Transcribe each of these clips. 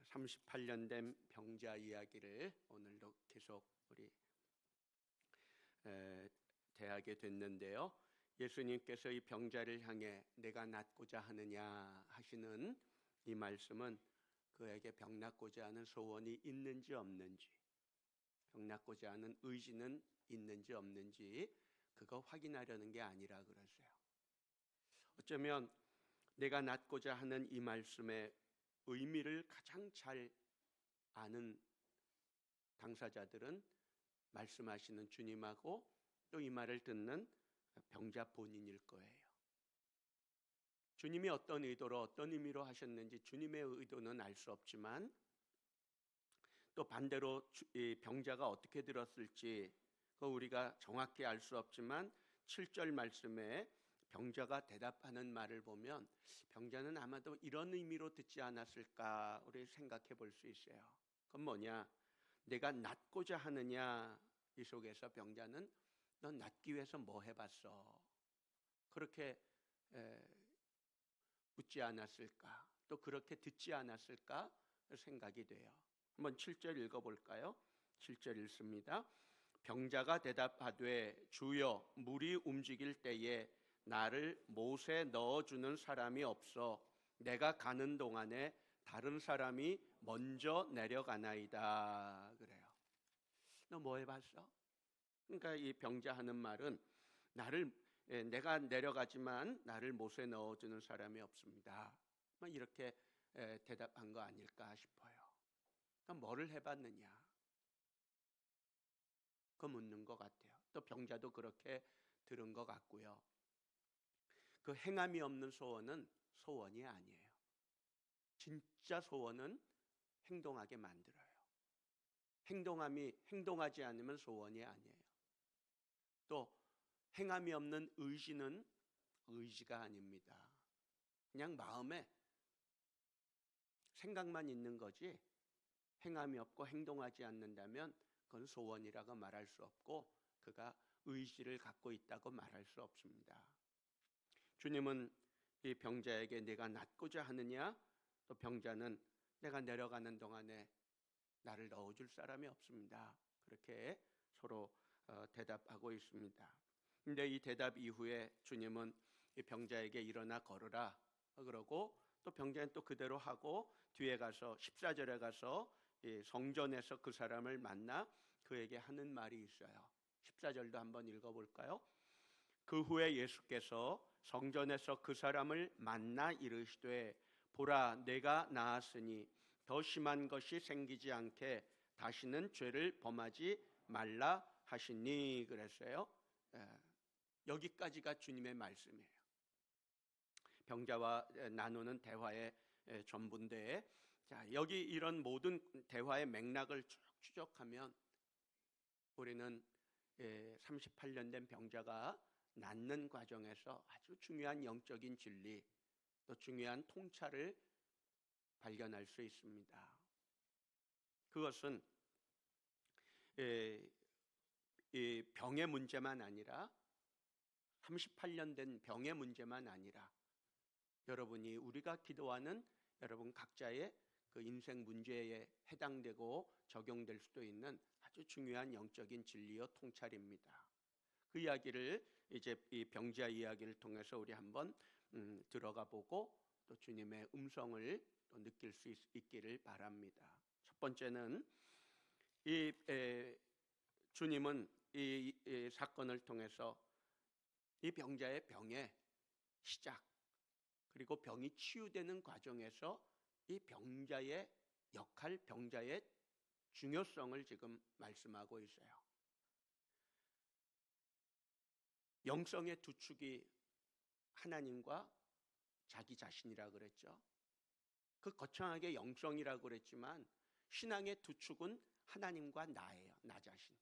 38년 된 병자 이야기를 오늘도 계속 우리 대하게 됐는데요. 예수님께서 이 병자를 향해 내가 낫고자 하느냐 하시는 이 말씀은 그에게 병 낫고자 하는 소원이 있는지 없는지, 병 낫고자 하는 의지는 있는지 없는지 그거 확인하려는 게 아니라 그러세요. 어쩌면 내가 낫고자 하는 이 말씀의 의미를 가장 잘 아는 당사자들은 말씀하시는 주님하고 또 이 말을 듣는 병자 본인일 거예요. 주님이 어떤 의도로 어떤 의미로 하셨는지 주님의 의도는 알 수 없지만 또 반대로 이 병자가 어떻게 들었을지 그 우리가 정확히 알 수 없지만 7절 말씀에 병자가 대답하는 말을 보면 병자는 아마도 이런 의미로 듣지 않았을까 우리 생각해 볼 수 있어요. 그건 뭐냐? 내가 낫고자 하느냐? 이 속에서 병자는 넌 낫기 위해서 뭐 해봤어? 그렇게 묻지 않았을까? 또 그렇게 듣지 않았을까? 생각이 돼요. 한번 7절 읽어볼까요? 7절 읽습니다. 병자가 대답하되 주여 물이 움직일 때에 나를 못에 넣어주는 사람이 없어 내가 가는 동안에 다른 사람이 먼저 내려가나이다. 그래요. 너 뭐 해봤어? 그러니까 이 병자 하는 말은 내가 내려가지만 나를 못에 넣어주는 사람이 없습니다. 이렇게 대답한 거 아닐까 싶어요. 그러니까 뭐를 해봤느냐? 그 묻는 것 같아요. 또 병자도 그렇게 들은 것 같고요. 그 행함이 없는 소원은 소원이 아니에요. 진짜 소원은 행동하게 만들어요. 행동하지 않으면 소원이 아니에요. 또 행함이 없는 의지는 의지가 아닙니다. 그냥 마음에 생각만 있는 거지 행함이 없고 행동하지 않는다면 그건 소원이라고 말할 수 없고 그가 의지를 갖고 있다고 말할 수 없습니다. 주님은 이 병자에게 내가 낫고자 하느냐? 또 병자는 내가 내려가는 동안에 나를 넣어줄 사람이 없습니다. 그렇게 서로 대답하고 있습니다. 근데 이 대답 이후에 주님은 이 병자에게 일어나 걸으라 그러고 또 병자는 또 그대로 하고 뒤에 가서 14절에 가서 이 성전에서 그 사람을 만나 그에게 하는 말이 있어요. 14절도 한번 읽어볼까요? 그 후에 예수께서 성전에서 그 사람을 만나 이르시되 보라 내가 나았으니 더 심한 것이 생기지 않게 다시는 죄를 범하지 말라 하시니 그랬어요. 여기까지가 주님의 말씀이에요. 병자와 나누는 대화의 전부인데 자, 여기 이런 모든 대화의 맥락을 쭉 추적하면 우리는 38년 된 병자가 낫는 과정에서 아주 중요한 영적인 진리 또 중요한 통찰을 발견할 수 있습니다. 그것은 이 병의 문제만 아니라 38년 된 병의 문제만 아니라 여러분이 우리가 기도하는 여러분 각자의 그 인생 문제에 해당되고 적용될 수도 있는 아주 중요한 영적인 진리요 통찰입니다. 그 이야기를 이제 이 병자 이야기를 통해서 우리 한번 들어가 보고 또 주님의 음성을 또 느낄 수 있기를 바랍니다. 첫 번째는 이 주님은 이 사건을 통해서 이 병자의 병의 시작 그리고 병이 치유되는 과정에서 이 병자의 역할, 병자의 중요성을 지금 말씀하고 있어요. 영성의 두 축이 하나님과 자기 자신이라 그랬죠. 그 거창하게 영성이라고 그랬지만 신앙의 두 축은 하나님과 나예요. 나 자신.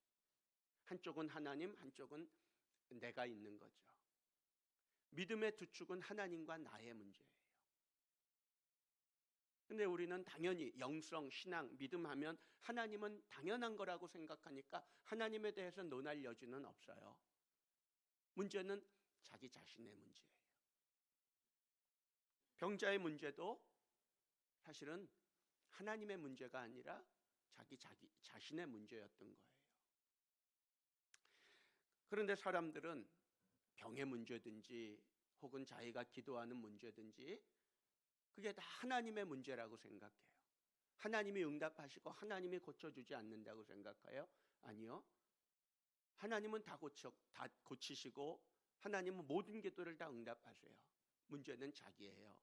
한쪽은 하나님, 한쪽은 내가 있는 거죠. 믿음의 두 축은 하나님과 나의 문제예요. 근데 우리는 당연히 영성, 신앙, 믿음하면 하나님은 당연한 거라고 생각하니까 하나님에 대해서 논할 여지는 없어요. 문제는 자기 자신의 문제예요. 병자의 문제도 사실은 하나님의 문제가 아니라 자기 자신의 문제였던 거예요. 그런데 사람들은 병의 문제든지 혹은 자기가 기도하는 문제든지 그게 다 하나님의 문제라고 생각해요. 하나님이 응답하시고 하나님이 고쳐주지 않는다고 생각해요? 아니요. 하나님은 다 고치시고 하나님은 모든 기도를 다 응답하세요. 문제는 자기예요.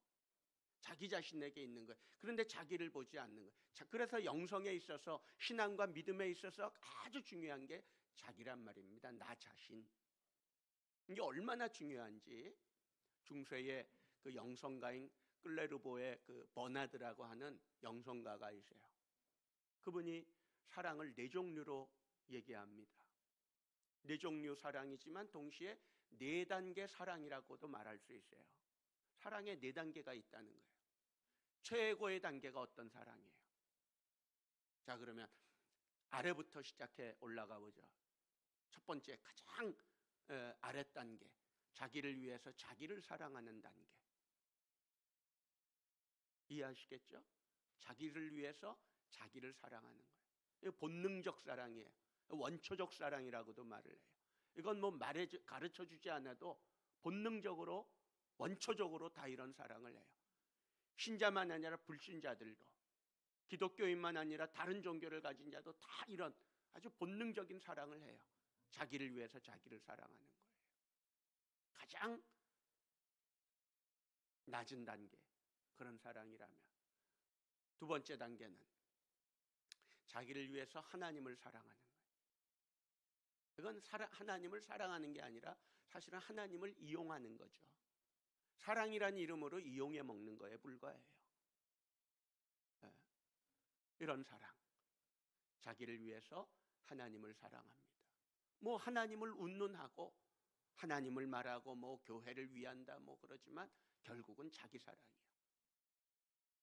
자기 자신에게 있는 거예요. 그런데 자기를 보지 않는 거예요. 그래서 영성에 있어서 신앙과 믿음에 있어서 아주 중요한 게 자기란 말입니다. 나 자신. 이게 얼마나 중요한지 중세의 그 영성가인 클레르보의 그 버나드라고 하는 영성가가 있어요. 그분이 사랑을 네 종류로 얘기합니다. 네 종류 사랑이지만 동시에 네 단계 사랑이라고도 말할 수 있어요. 사랑에 네 단계가 있다는 거예요. 최고의 단계가 어떤 사랑이에요? 자, 그러면 아래부터 시작해 올라가 보죠. 첫 번째 가장 아랫 단계, 자기를 위해서 자기를 사랑하는 단계. 이해하시겠죠? 자기를 위해서 자기를 사랑하는 거예요. 이거 본능적 사랑이에요. 원초적 사랑이라고도 말을 해요. 이건 뭐 가르쳐 주지 않아도 본능적으로 원초적으로 다 이런 사랑을 해요. 신자만 아니라 불신자들도, 기독교인만 아니라 다른 종교를 가진 자도 다 이런 아주 본능적인 사랑을 해요. 자기를 위해서 자기를 사랑하는 거예요. 가장 낮은 단계, 그런 사랑이라면. 두 번째 단계는 자기를 위해서 하나님을 사랑하는 거예요. 이건 하나님을 사랑하는 게 아니라 사실은 하나님을 이용하는 거죠. 사랑이라는 이름으로 이용해 먹는 거에 불과해요. 네. 이런 사랑, 자기를 위해서 하나님을 사랑합니다. 뭐 하나님을 운운하고 하나님을 말하고 뭐 교회를 위한다 뭐 그러지만 결국은 자기 사랑이에요.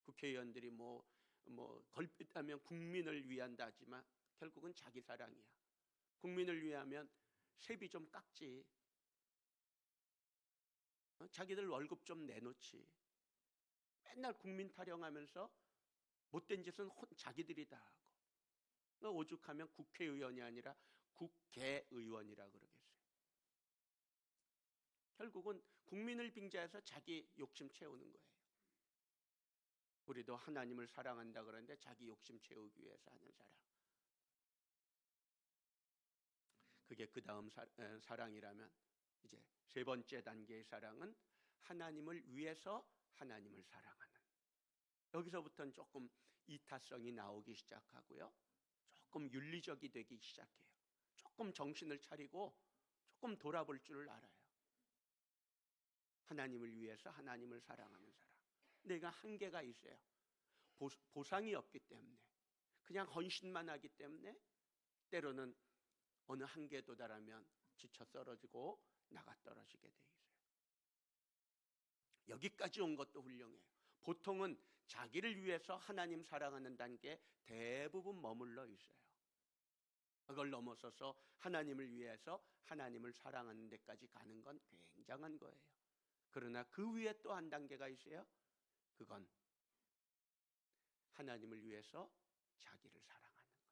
국회의원들이 뭐 걸핏하면 국민을 위한다 하지만 결국은 자기 사랑이야. 국민을 위하면 세비 좀 깎지. 자기들 월급 좀 내놓지. 맨날 국민 타령하면서 못된 짓은 자기들이 다 하고. 오죽하면 국회의원이 아니라 국회의원이라 그러겠어요. 결국은 국민을 빙자해서 자기 욕심 채우는 거예요. 우리도 하나님을 사랑한다 그러는데 자기 욕심 채우기 위해서 하는 사랑. 그게 그 다음 사랑이라면 이제 세 번째 단계의 사랑은 하나님을 위해서 하나님을 사랑하는. 여기서부터는 조금 이타성이 나오기 시작하고요. 조금 윤리적이 되기 시작해요. 조금 정신을 차리고 조금 돌아볼 줄을 알아요. 하나님을 위해서 하나님을 사랑하는 사람. 내가 한계가 있어요. 보상이 없기 때문에, 그냥 헌신만 하기 때문에 때로는 어느 한계에 도달하면 지쳐 떨어지고 나가 떨어지게 돼 있어요. 여기까지 온 것도 훌륭해요. 보통은 자기를 위해서 하나님 사랑하는 단계에 대부분 머물러 있어요. 그걸 넘어서서 하나님을 위해서 하나님을 사랑하는 데까지 가는 건 굉장한 거예요. 그러나 그 위에 또 한 단계가 있어요. 그건 하나님을 위해서 자기를 사랑하는 거예요.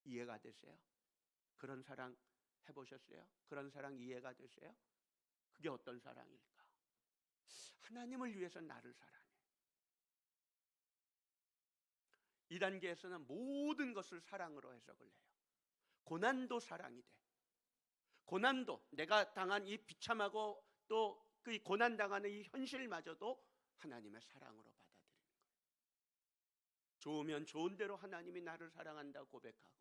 이해가 되세요? 그런 사랑 해보셨어요? 그런 사랑 이해가 되세요? 그게 어떤 사랑일까? 하나님을 위해서 나를 사랑해. 이 단계에서는 모든 것을 사랑으로 해석을 해요. 고난도 사랑이 돼. 고난도, 내가 당한 이 비참하고 또 그 고난당하는 이 현실마저도 하나님의 사랑으로 받아들이는 거예요. 좋으면 좋은 대로 하나님이 나를 사랑한다고 고백하고,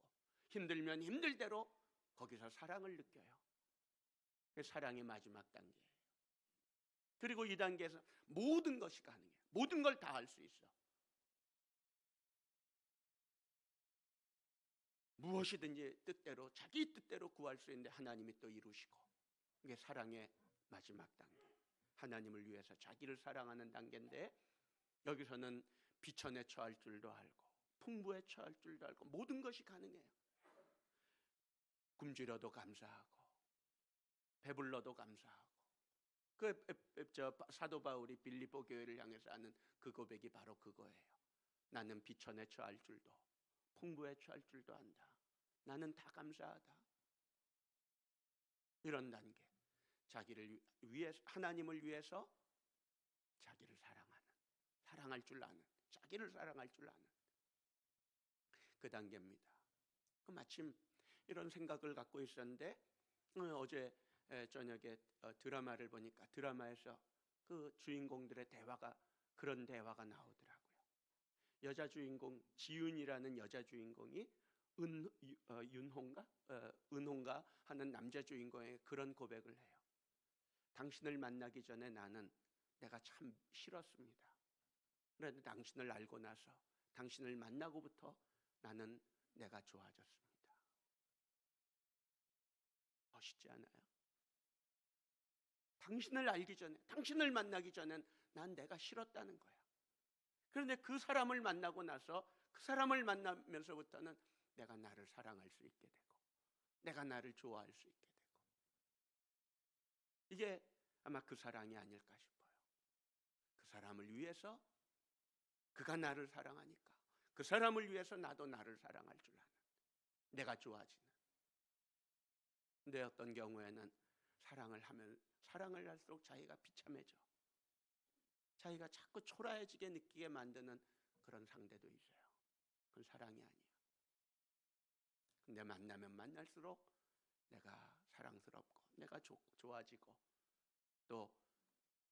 힘들면 힘들대로 거기서 사랑을 느껴요. 그게 사랑의 마지막 단계예요. 그리고 이 단계에서 모든 것이 가능해요. 모든 걸 다 할 수 있어. 무엇이든지 뜻대로, 자기 뜻대로 구할 수 있는데 하나님이 또 이루시고. 이게 사랑의 마지막 단계. 하나님을 위해서 자기를 사랑하는 단계인데, 여기서는 비천에 처할 줄도 알고 풍부에 처할 줄도 알고 모든 것이 가능해요. 굶주려도 감사하고 배불러도 감사하고. 사도 바울이 빌립보 교회를 향해서 하는 그 고백이 바로 그거예요. 나는 비천에 처할 줄도 풍부에 처할 줄도 안다. 나는 다 감사하다. 이런 단계. 자기를 위해서, 하나님을 위해서 자기를 사랑할 줄 아는, 자기를 사랑할 줄 아는 그 단계입니다. 마침 이런 생각을 갖고 있었는데 어제 저녁에 드라마를 보니까 드라마에서 그 주인공들의 대화가, 그런 대화가 나오더라고요. 여자 주인공 지은이라는 여자 주인공이 은홍가 하는 남자 주인공에게 그런 고백을 해요. 당신을 만나기 전에 내가 참 싫었습니다. 그런데 당신을 알고 나서, 당신을 만나고부터 나는 내가 좋아졌습니다. 멋있지 않아요? 당신을 알기 전에, 당신을 만나기 전엔 난 내가 싫었다는 거야. 그런데 그 사람을 만나고 나서, 그 사람을 만나면서부터는 내가 나를 사랑할 수 있게 되고, 내가 나를 좋아할 수 있게 되고, 이게 아마 그 사랑이 아닐까 싶어요. 그 사람을 위해서 그가 나를 사랑하니까 그 사람을 위해서 나도 나를 사랑할 줄 아는, 내가 좋아지는. 근데 어떤 경우에는 사랑을 할수록 자기가 비참해져, 자기가 자꾸 초라해지게 느끼게 만드는 그런 상대도 있어요. 그건 사랑이 아니에요. 근데 만나면 만날수록 내가 사랑스럽고 내가 좋아지고 또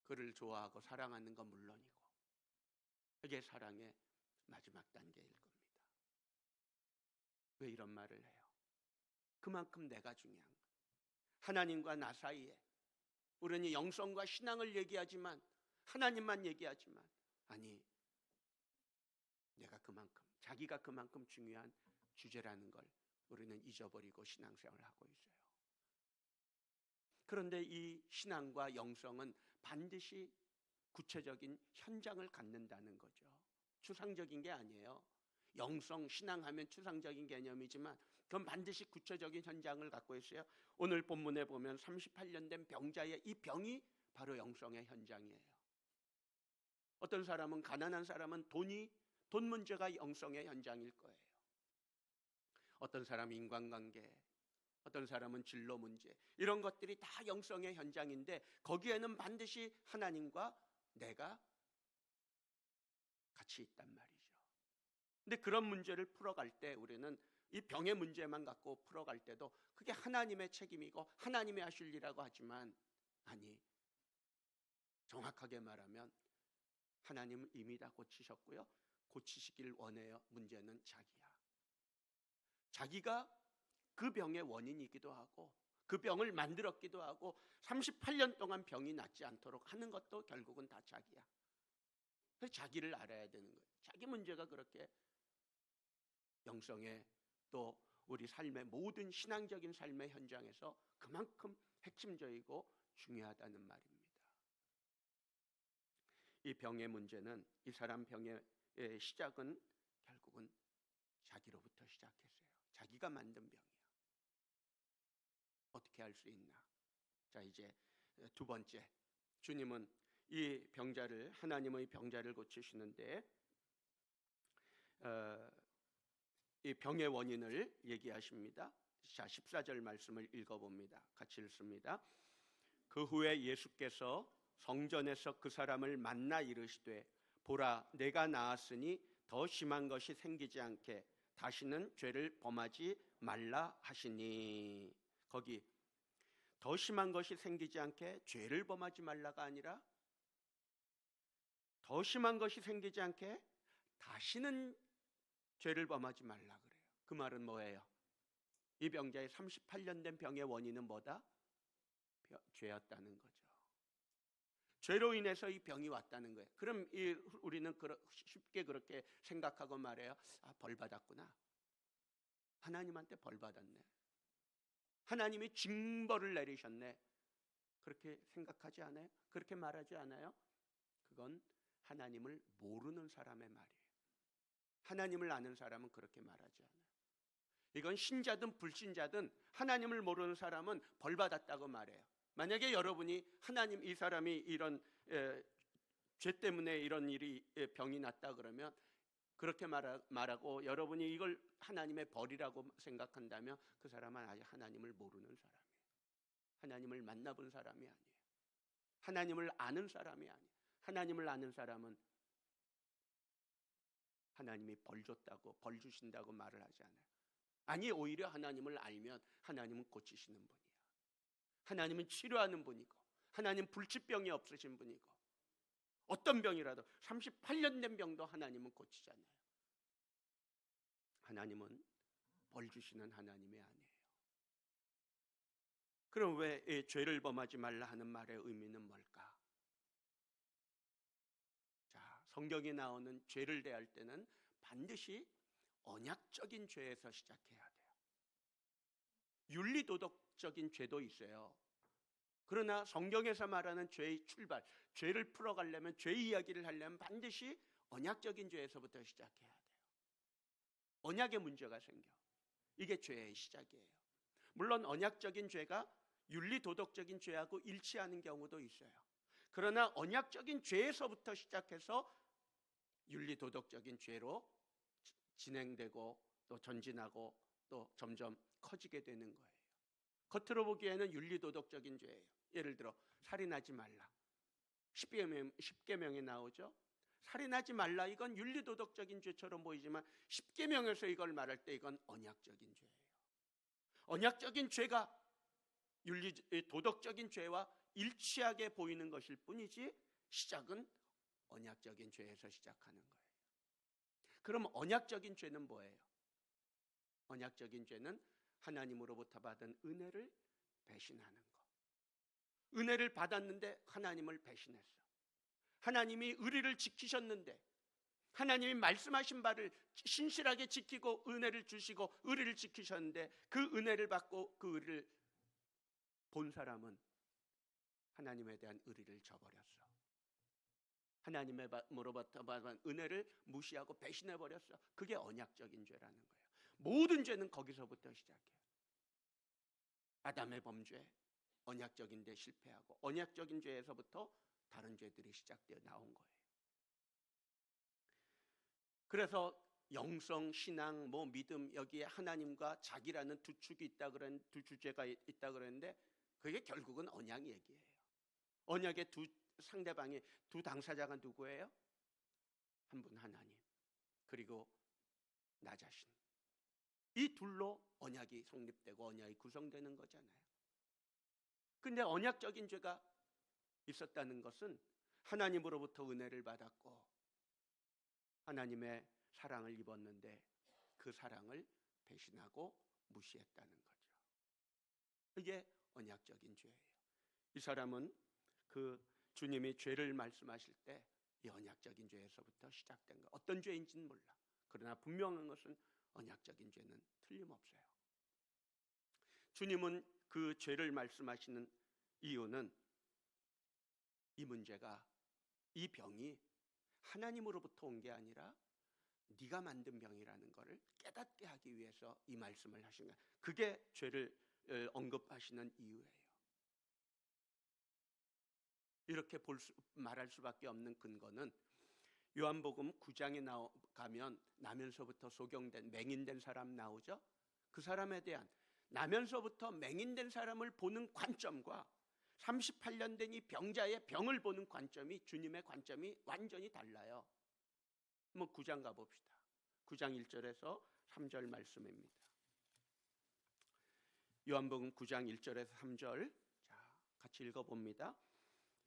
그를 좋아하고 사랑하는 건 물론이고, 이게 사랑의 마지막 단계일 겁니다. 왜 이런 말을 해요? 그만큼 내가 중요한 거예요. 하나님과 나 사이에 우리는 영성과 신앙을 얘기하지만, 하나님만 얘기하지만, 아니, 자기가 그만큼 중요한 주제라는 걸 우리는 잊어버리고 신앙생활을 하고 있어요. 그런데 이 신앙과 영성은 반드시 구체적인 현장을 갖는다는 거죠. 추상적인 게 아니에요. 영성, 신앙하면 추상적인 개념이지만 그건 반드시 구체적인 현장을 갖고 있어요. 오늘 본문에 보면 38년 된 병자의 이 병이 바로 영성의 현장이에요. 어떤 사람은, 가난한 사람은 돈 문제가 영성의 현장일 거예요. 어떤 사람은 인간관계, 어떤 사람은 진로 문제, 이런 것들이 다 영성의 현장인데 거기에는 반드시 하나님과 내가 같이 있단 말이죠. 근데 그런 문제를 풀어갈 때 우리는 이 병의 문제만 갖고 풀어갈 때도 그게 하나님의 책임이고 하나님이 하실 일이라고 하지만, 아니, 정확하게 말하면 하나님은 이미 다 고치셨고요, 고치시길 원해요. 문제는 자기야. 자기가 그 병의 원인이기도 하고 그 병을 만들었기도 하고 38년 동안 병이 낫지 않도록 하는 것도 결국은 다 자기야. 그래서 자기를 알아야 되는 거예요. 자기 문제가 그렇게 영성의, 또 우리 삶의 모든 신앙적인 삶의 현장에서 그만큼 핵심적이고 중요하다는 말입니다. 이 병의 문제는, 이 사람 병의 시작은 결국은 자기로부터 시작했어요. 자기가 만든 병이야. 어떻게 할 수 있나? 자, 이제 두 번째, 주님은 이 병자를, 하나님의 병자를 고치시는데 이 병의 원인을 얘기하십니다. 자, 14절 말씀을 읽어봅니다. 같이 읽습니다. 그 후에 예수께서 성전에서 그 사람을 만나 이르시되, 보라, 내가 나았으니 더 심한 것이 생기지 않게 다시는 죄를 범하지 말라 하시니. 거기 더 심한 것이 생기지 않게 죄를 범하지 말라가 아니라 더 심한 것이 생기지 않게 다시는 죄를 범하지 말라 그래요. 그 말은 뭐예요? 이 병자의 38년 된 병의 원인은 뭐다? 죄였다는 거죠. 죄로 인해서 이 병이 왔다는 거예요. 그럼 우리는 쉽게 그렇게 생각하고 말해요. 아, 벌 받았구나. 하나님한테 벌 받았네. 하나님이 징벌을 내리셨네. 그렇게 생각하지 않아요? 그렇게 말하지 않아요? 그건 하나님을 모르는 사람의 말이에요. 하나님을 아는 사람은 그렇게 말하지 않아요. 이건 신자든 불신자든 하나님을 모르는 사람은 벌 받았다고 말해요. 만약에 여러분이 하나님, 이 사람이 이런 죄 때문에 이런 일이, 병이 났다 그러면 그렇게 말하고 여러분이 이걸 하나님의 벌이라고 생각한다면 그 사람은 아직 하나님을 모르는 사람이에요. 하나님을 만나본 사람이 아니에요. 하나님을 아는 사람이 아니에요. 하나님을 아는 사람은 하나님이 벌 줬다고, 벌 주신다고 말을 하지 않아요. 아니, 오히려 하나님을 알면 하나님은 고치시는 분이야. 하나님은 치료하는 분이고, 하나님 불치병이 없으신 분이고, 어떤 병이라도 38년 된 병도 하나님은 고치잖아요. 하나님은 벌 주시는 하나님이 아니에요. 그럼 왜 죄를 범하지 말라 하는 말의 의미는 뭘까? 자, 성경에 나오는 죄를 대할 때는 반드시 언약적인 죄에서 시작해야 돼요. 윤리도덕적인 죄도 있어요. 그러나 성경에서 말하는 죄의 출발, 죄를 풀어가려면, 죄 이야기를 하려면 반드시 언약적인 죄에서부터 시작해야 돼요. 언약의 문제가 생겨. 이게 죄의 시작이에요. 물론 언약적인 죄가 윤리도덕적인 죄하고 일치하는 경우도 있어요. 그러나 언약적인 죄에서부터 시작해서 윤리도덕적인 죄로 진행되고 또 전진하고 또 점점 커지게 되는 거예요. 겉으로 보기에는 윤리도덕적인 죄예요. 예를 들어 살인하지 말라. 10계명에 나오죠. 살인하지 말라, 이건 윤리도덕적인 죄처럼 보이지만 10계명에서 이걸 말할 때 이건 언약적인 죄예요. 언약적인 죄가 도덕적인 죄와 일치하게 보이는 것일 뿐이지 시작은 언약적인 죄에서 시작하는 거예요. 그럼 언약적인 죄는 뭐예요? 언약적인 죄는 하나님으로부터 받은 은혜를 배신하는 것. 은혜를 받았는데 하나님을 배신했어. 하나님이 의리를 지키셨는데, 하나님이 말씀하신 바를 신실하게 지키고 은혜를 주시고 의리를 지키셨는데, 그 은혜를 받고 그 의리를 본 사람은 하나님에 대한 의리를 저버렸어. 하나님으로부터 받은 은혜를 무시하고 배신해버렸어. 그게 언약적인 죄라는 거예요. 모든 죄는 거기서부터 시작해요. 아담의 범죄, 언약적인데 실패하고, 언약적인 죄에서부터 다른 죄들이 시작되어 나온 거예요. 그래서 영성, 신앙, 믿음, 여기에 하나님과 자기라는 두 축이 있다 그런 두 주제가 있다 그랬는데 그게 결국은 언약 얘기예요. 언약의 두 상대방이, 두 당사자가 누구예요? 한 분 하나님, 그리고 나 자신. 이 둘로 언약이 성립되고 언약이 구성되는 거잖아요. 근데 언약적인 죄가 있었다는 것은 하나님으로부터 은혜를 받았고 하나님의 사랑을 입었는데 그 사랑을 배신하고 무시했다는 거죠. 이게 언약적인 죄예요. 이 사람은 그 주님이 죄를 말씀하실 때 이 언약적인 죄에서부터 시작된 거. 어떤 죄인지는 몰라. 그러나 분명한 것은 언약적인 죄는 틀림없어요. 주님은 그 죄를 말씀하시는 이유는 이 문제가, 이 병이 하나님으로부터 온 게 아니라 네가 만든 병이라는 것을 깨닫게 하기 위해서 이 말씀을 하신 거예요. 그게 죄를 언급하시는 이유예요. 이렇게 말할 수밖에 없는 근거는 요한복음 9장에 가면 나면서부터 소경된, 맹인된 사람 나오죠. 그 사람에 대한, 나면서부터 맹인된 사람을 보는 관점과 38년 된 이 병자의 병을 보는 관점이, 주님의 관점이 완전히 달라요. 9장 가봅시다. 9장 1절에서 3절 말씀입니다. 요한복음 9장 1절에서 3절, 자, 같이 읽어봅니다.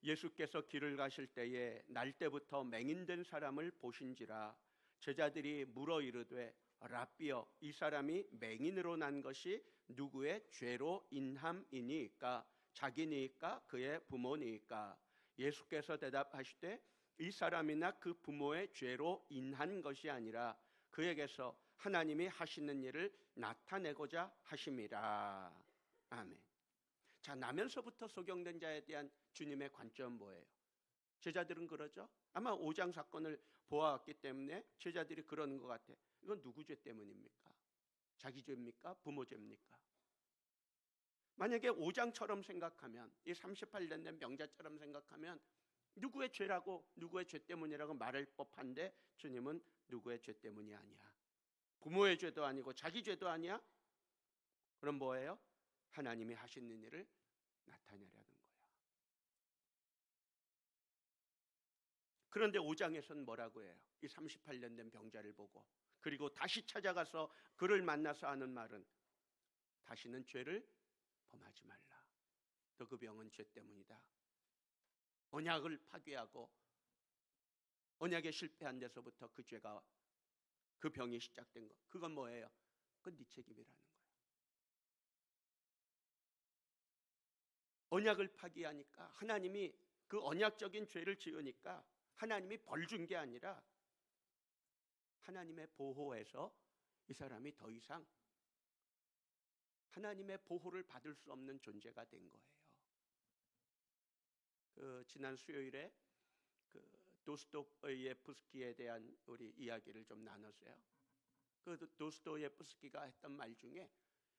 예수께서 길을 가실 때에 날 때부터 맹인된 사람을 보신지라. 제자들이 물어 이르되 라삐여, 이 사람이 맹인으로 난 것이 누구의 죄로 인함이니까? 자기니까 그의 부모니까? 예수께서 대답하시되 이 사람이나 그 부모의 죄로 인한 것이 아니라 그에게서 하나님이 하시는 일을 나타내고자 하심이라. 아멘. 자, 나면서부터 소경된 자에 대한 주님의 관점은 뭐예요? 제자들은 그러죠. 아마 5장 사건을 보아왔기 때문에 제자들이 그러는 것 같아. 이건 누구 죄 때문입니까? 자기 죄입니까? 부모 죄입니까? 만약에 5장처럼 생각하면, 이 38년 된 병자처럼 생각하면 누구의 죄라고, 누구의 죄 때문이라고 말할 법한데 주님은 누구의 죄 때문이 아니야. 부모의 죄도 아니고 자기 죄도 아니야. 그럼 뭐예요? 하나님이 하시는 일을 나타내려는 거야. 그런데 5장에서는 뭐라고 해요? 이 38년 된 병자를 보고, 그리고 다시 찾아가서 그를 만나서 하는 말은 다시는 죄를 범하지 말라. 너 그 병은 죄 때문이다. 언약을 파괴하고 언약에 실패한 데서부터 그 죄가, 그 병이 시작된 것. 그건 뭐예요? 그건 네 책임이라는 거예요. 언약을 파기하니까, 하나님이 그 언약적인 죄를 지으니까 하나님이 벌 준 게 아니라 하나님의 보호에서 이 사람이 더 이상 하나님의 보호를 받을 수 없는 존재가 된 거예요. 지난 수요일에 도스토예프스키에 대한 우리 이야기를 좀 나눴어요. 도스토예프스키가 했던 말 중에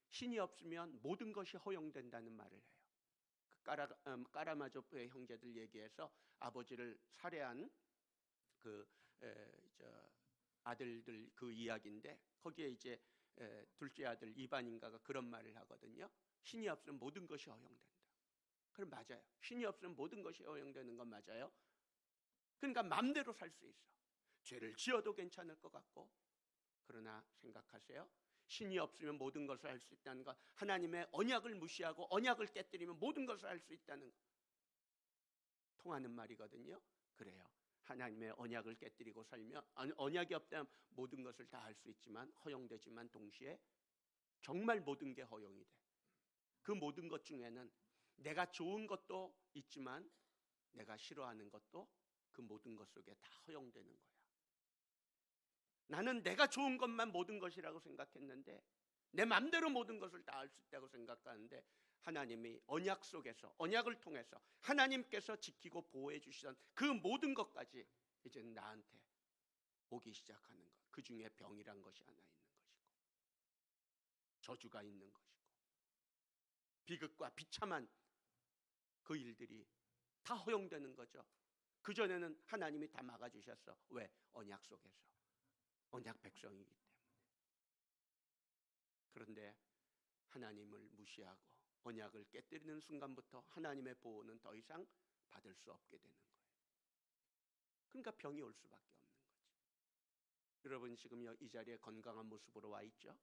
신이 없으면 모든 것이 허용된다는 말을 해요. 까라마조프의 형제들 얘기해서 아버지를 살해한 아들들 그 이야기인데, 거기에 이제 둘째 아들 이반인가가 그런 말을 하거든요. 신이 없으면 모든 것이 허용된다. 그럼 맞아요. 신이 없으면 모든 것이 허용되는 건 맞아요. 그러니까 마음대로 살 수 있어. 죄를 지어도 괜찮을 것 같고. 그러나 생각하세요. 신이 없으면 모든 것을 할 수 있다는 것, 하나님의 언약을 무시하고 언약을 깨뜨리면 모든 것을 할 수 있다는 것, 통하는 말이거든요. 그래요. 하나님의 언약을 깨뜨리고 살면, 언약이 없다면 모든 것을 다 할 수 있지만, 허용되지만 동시에 정말 모든 게 허용이 돼. 그 모든 것 중에는 내가 좋은 것도 있지만 내가 싫어하는 것도 그 모든 것 속에 다 허용되는 거야. 나는 내가 좋은 것만 모든 것이라고 생각했는데, 내 마음대로 모든 것을 다 할 수 있다고 생각하는데, 하나님이 언약 속에서, 언약을 통해서 하나님께서 지키고 보호해 주시던 그 모든 것까지 이제 나한테 오기 시작하는 것. 그 중에 병이란 것이 하나 있는 것이고, 저주가 있는 것이고, 비극과 비참한 그 일들이 다 허용되는 거죠. 그전에는 하나님이 다 막아주셨어. 왜? 언약 속에서. 언약 백성이기 때문에. 그런데 하나님을 무시하고 언약을 깨뜨리는 순간부터 하나님의 보호는 더 이상 받을 수 없게 되는 거예요. 그러니까 병이 올 수밖에 없는 거죠. 여러분 지금 이 자리에 건강한 모습으로 와 있죠?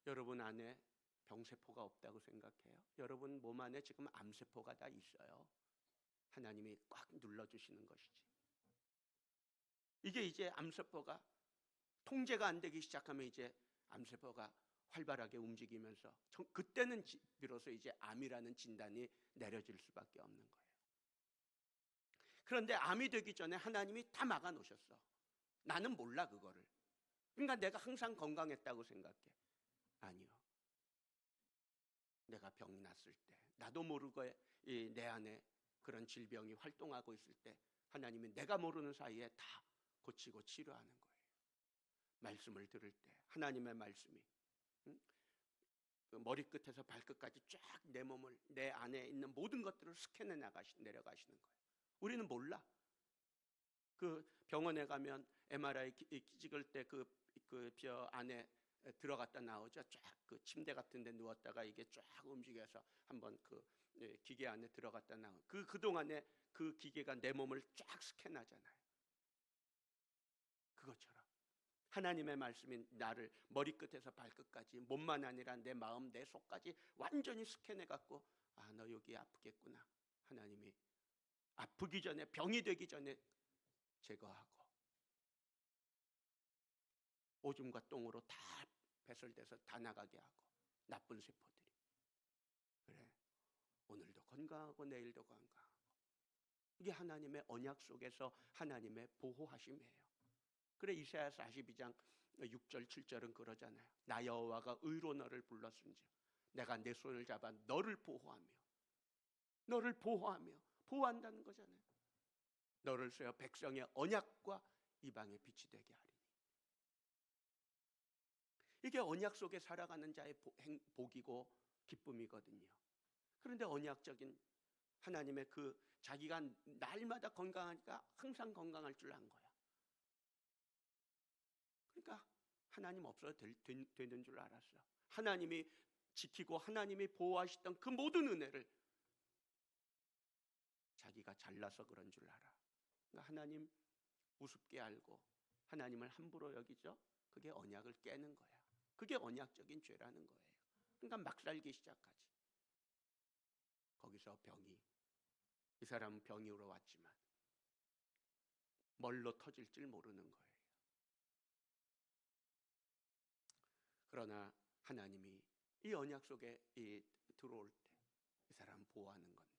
여러분 안에 병세포가 없다고 생각해요? 여러분 몸 안에 지금 암세포가 다 있어요. 하나님이 꽉 눌러주시는 것이지. 이게 이제 암세포가 통제가 안 되기 시작하면 이제 암세포가 활발하게 움직이면서 그때는 비로소 이제 암이라는 진단이 내려질 수밖에 없는 거예요. 그런데 암이 되기 전에 하나님이 다 막아 놓으셨어. 나는 몰라 그거를. 그러니까 내가 항상 건강했다고 생각해. 아니요. 내가 병 났을 때, 나도 모르고 내 안에 그런 질병이 활동하고 있을 때 하나님이 내가 모르는 사이에 다 고치고 치료하는 거예요. 말씀을 들을 때 하나님의 말씀이 그 머리끝에서 발끝까지 쫙 내 몸을, 내 안에 있는 모든 것들을 스캔해 내려가시는 거예요. 우리는 몰라. 그 병원에 가면 MRI 찍을 때 그 뼈 안에 들어갔다 나오죠. 쫙 그 침대 같은 데 누웠다가 이게 쫙 움직여서 한번 그 기계 안에 들어갔다 나오. 그동안에 그 기계가 내 몸을 쫙 스캔하잖아요. 그것처럼 하나님의 말씀이 나를 머리끝에서 발끝까지, 몸만 아니라 내 마음, 내 속까지 완전히 스캔해갖고, 아, 너 여기 아프겠구나. 하나님이 아프기 전에, 병이 되기 전에 제거하고 오줌과 똥으로 다 배설돼서 다 나가게 하고, 나쁜 세포들이. 그래, 오늘도 건강하고 내일도 건강하고. 이게 하나님의 언약 속에서 하나님의 보호하심이에요. 그래 이사야 42장 6절 7절은 그러잖아요. 나 여호와가 의로 너를 불렀은지 내가 내 손을 잡아 너를 보호하며, 너를 보호하며, 보호한다는 거잖아요. 너를 세워 백성의 언약과 이방의 빛이 되게 하리니. 이게 언약 속에 살아가는 자의 복이고 기쁨이거든요. 그런데 언약적인 하나님의 그 자기가 날마다 건강하니까 항상 건강할 줄 안 거야. 그러니까 하나님 없어도 되는 줄 알았어. 하나님이 지키고 하나님이 보호하시던 그 모든 은혜를 자기가 잘나서 그런 줄 알아. 그러니까 하나님 우습게 알고 하나님을 함부로 여기죠. 그게 언약을 깨는 거야. 그게 언약적인 죄라는 거예요. 그러니까 막 살기 시작하지. 거기서 병이, 이 사람은 병이로 왔지만 뭘로 터질지 모르는 거예요. 그러나 하나님이 이 언약 속에 들어올 때 이 사람 보호하는 건데,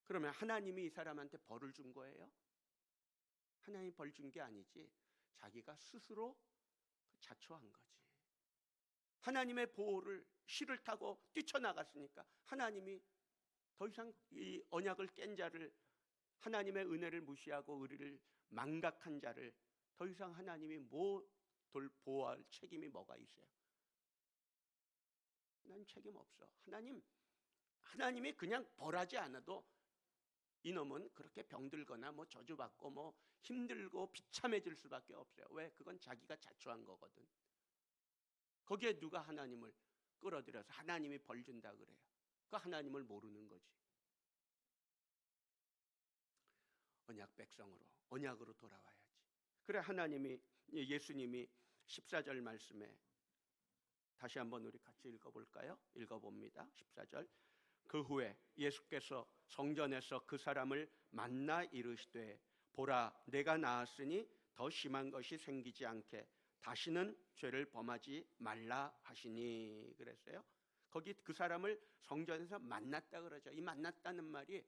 그러면 하나님이 이 사람한테 벌을 준 거예요? 하나님이 벌 준 게 아니지, 자기가 스스로 자초한 거지. 하나님의 보호를 실을 타고 뛰쳐나갔으니까 하나님이 더 이상 이 언약을 깬 자를, 하나님의 은혜를 무시하고 의리를 망각한 자를 더 이상 하나님이 보호할 책임이 뭐가 있어요? 하나님 책임 없어. 하나님이 그냥 벌하지 않아도 이놈은 그렇게 병들거나 뭐 저주받고 뭐 힘들고 비참해질 수밖에 없어요. 왜? 그건 자기가 자초한 거거든. 거기에 누가 하나님을 끌어들여서 하나님이 벌 준다 그래요? 그 하나님을 모르는 거지. 언약 백성으로, 언약으로 돌아와야지. 그래 예수님이 14절 말씀에 다시 한번 우리 같이 읽어볼까요? 읽어봅니다. 14절. 그 후에 예수께서 성전에서 그 사람을 만나 이르시되 보라, 내가 나았으니 더 심한 것이 생기지 않게 다시는 죄를 범하지 말라 하시니 그랬어요. 거기 그 사람을 성전에서 만났다 그러죠. 이 만났다는 말이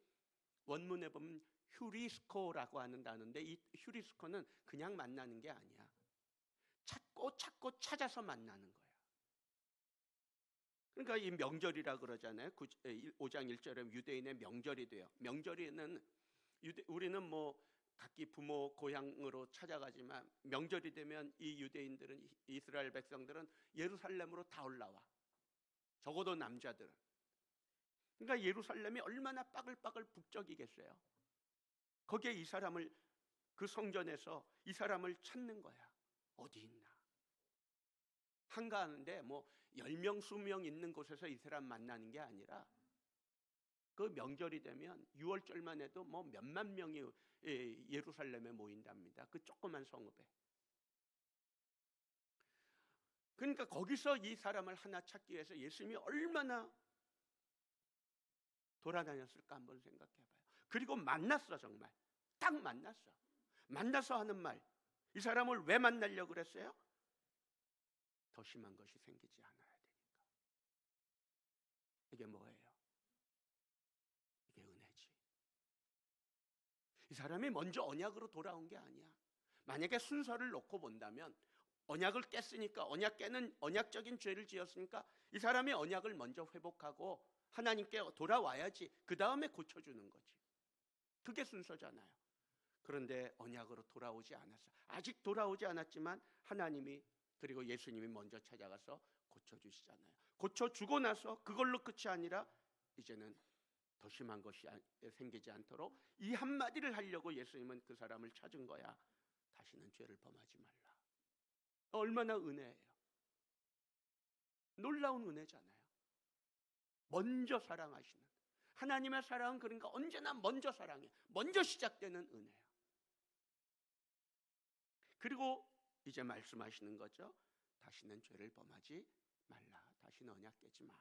원문에 보면 휴리스코라고 하는 단어인데, 이 휴리스코는 그냥 만나는 게 아니야. 찾고 찾아서 만나는 거야. 그러니까 이 명절이라 그러잖아요. 5장 1절에 유대인의 명절이 돼요. 명절에는 우리는 뭐 각기 부모 고향으로 찾아가지만 명절이 되면 이 유대인들은, 이스라엘 백성들은 예루살렘으로 다 올라와. 적어도 남자들은. 그러니까 예루살렘이 얼마나 빠글빠글 북적이겠어요. 거기에 이 사람을, 그 성전에서 이 사람을 찾는 거야. 어디 있나? 한가하는데 뭐 10명, 20명 있는 곳에서 이 사람 만나는 게 아니라 그 명절이 되면 6월절만 해도 뭐 몇만 명이 예루살렘에 모인답니다. 그 조그만 성읍에. 그러니까 거기서 이 사람을 하나 찾기 위해서 예수님이 얼마나 돌아다녔을까 한번 생각해봐요. 그리고 만났어. 정말 딱 만났어. 만나서 하는 말, 이 사람을 왜 만나려고 그랬어요? 더 심한 것이 생기지 않아야 되니까. 이게 뭐예요? 이게 은혜지. 이 사람이 먼저 언약으로 돌아온 게 아니야. 만약에 순서를 놓고 본다면 언약을 깼으니까, 언약적인 죄를 지었으니까 이 사람이 언약을 먼저 회복하고 하나님께 돌아와야지. 그 다음에 고쳐주는 거지. 그게 순서잖아요. 그런데 언약으로 돌아오지 않았어. 아직 돌아오지 않았지만 하나님이, 그리고 예수님이 먼저 찾아가서 고쳐주시잖아요. 고쳐주고 나서 그걸로 끝이 아니라 이제는 더 심한 것이 생기지 않도록 이 한마디를 하려고 예수님은 그 사람을 찾은 거야. 다시는 죄를 범하지 말라. 얼마나 은혜예요. 놀라운 은혜잖아요. 먼저 사랑하시는 하나님의 사랑은, 그러니까 언제나 먼저 사랑해. 먼저 시작되는 은혜야. 그리고 이제 말씀하시는 거죠. 다시는 죄를 범하지 말라. 다시는 언약 깨지 마.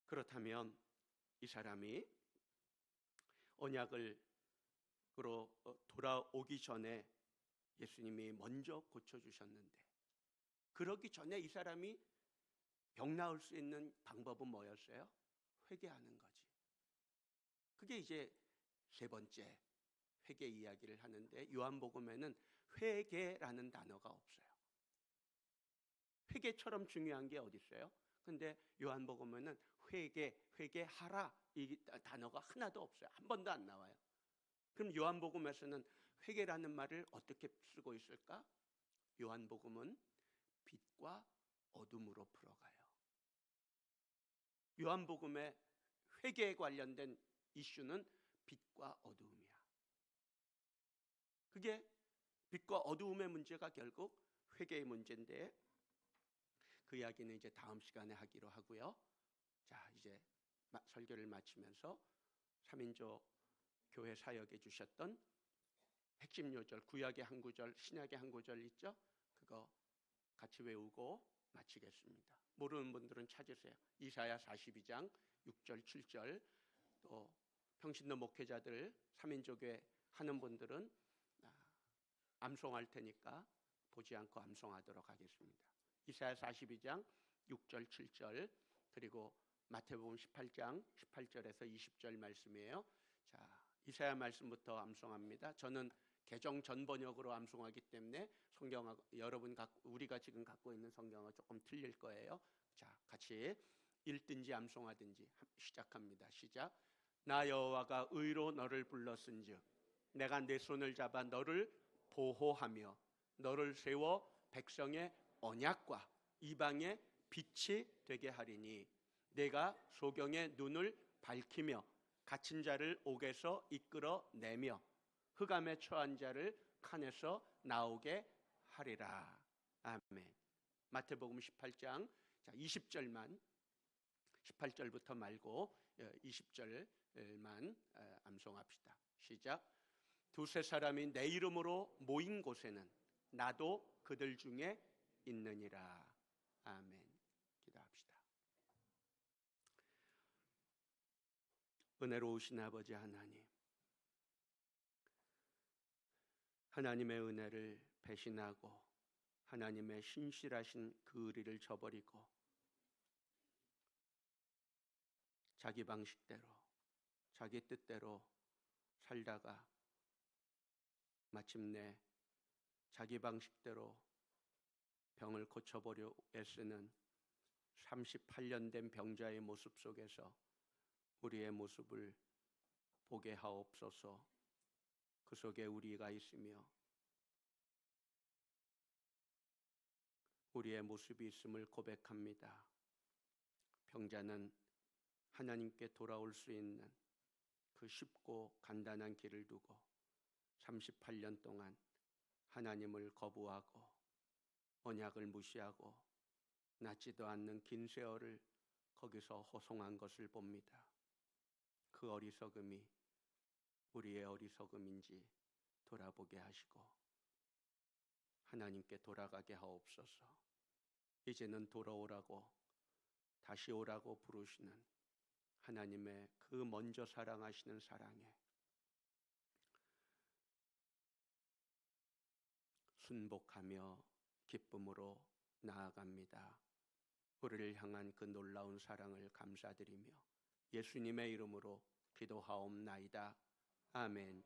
그렇다면 이 사람이 언약으로 돌아오기 전에 예수님이 먼저 고쳐주셨는데, 그러기 전에 이 사람이 병 나을 수 있는 방법은 뭐였어요? 회개하는 거지. 그게 이제 세 번째 회개 이야기를 하는데, 요한복음에는 회개라는 단어가 없어요. 회개처럼 중요한 게 어디 있어요? 근데 요한복음에는 회개하라 이 단어가 하나도 없어요. 한 번도 안 나와요. 그럼 요한복음에서는 회개라는 말을 어떻게 쓰고 있을까? 요한복음은 빛과 어둠으로 풀어가요. 요한복음의 회개에 관련된 이슈는 빛과 어두움이야. 그게 빛과 어두움의 문제가 결국 회개의 문제인데, 그 이야기는 이제 다음 시간에 하기로 하고요. 자, 이제 설교를 마치면서 3인조 교회 사역에 주셨던 핵심 요절, 구약의 한 구절, 신약의 한 구절 있죠? 그거 같이 외우고 마치겠습니다. 모르는 분들은 찾으세요. 이사야 42장 6절 7절. 또 평신도 목회자들 3인조교회 하는 분들은 암송할 테니까 보지 않고 암송하도록 하겠습니다. 이사야 42장 6절 7절, 그리고 마태복음 18장 18절에서 20절 말씀이에요. 자, 이사야 말씀부터 암송합니다. 저는 개정 전 번역으로 암송하기 때문에 성경하고 우리가 지금 갖고 있는 성경은 조금 틀릴 거예요. 자, 같이 읽든지 암송하든지 시작합니다. 시작. 나 여호와가 의로 너를 불렀은즉 내가 내 손을 잡아 너를 보호하며 너를 세워 백성의 언약과 이방의 빛이 되게 하리니 내가 소경의 눈을 밝히며 갇힌 자를 옥에서 이끌어내며 흑암에 처한 자를 칸에서 나오게 하리라. 아멘. 마태복음 18장 20절만, 18절부터 말고 20절만 암송합시다. 시작. 두세 사람이 내 이름으로 모인 곳에는 나도 그들 중에 있느니라. 아멘. 기도합시다. 은혜로우신 아버지 하나님, 하나님의 은혜를 배신하고 하나님의 신실하신 그 의리를 저버리고 자기 방식대로 자기 뜻대로 살다가 마침내 자기 방식대로 병을 고쳐보려 애쓰는 38년 된 병자의 모습 속에서 우리의 모습을 보게 하옵소서. 그 속에 우리가 있으며 우리의 모습이 있음을 고백합니다. 병자는 하나님께 돌아올 수 있는 그 쉽고 간단한 길을 두고 38년 동안 하나님을 거부하고 언약을 무시하고 낫지도 않는 긴 세월을 거기서 호송한 것을 봅니다. 그 어리석음이 우리의 어리석음인지 돌아보게 하시고 하나님께 돌아가게 하옵소서. 이제는 돌아오라고, 다시 오라고 부르시는 하나님의 그 먼저 사랑하시는 사랑에 순복하며 기쁨으로 나아갑니다. 우리를 향한 그 놀라운 사랑을 감사드리며 예수님의 이름으로 기도하옵나이다. 아멘.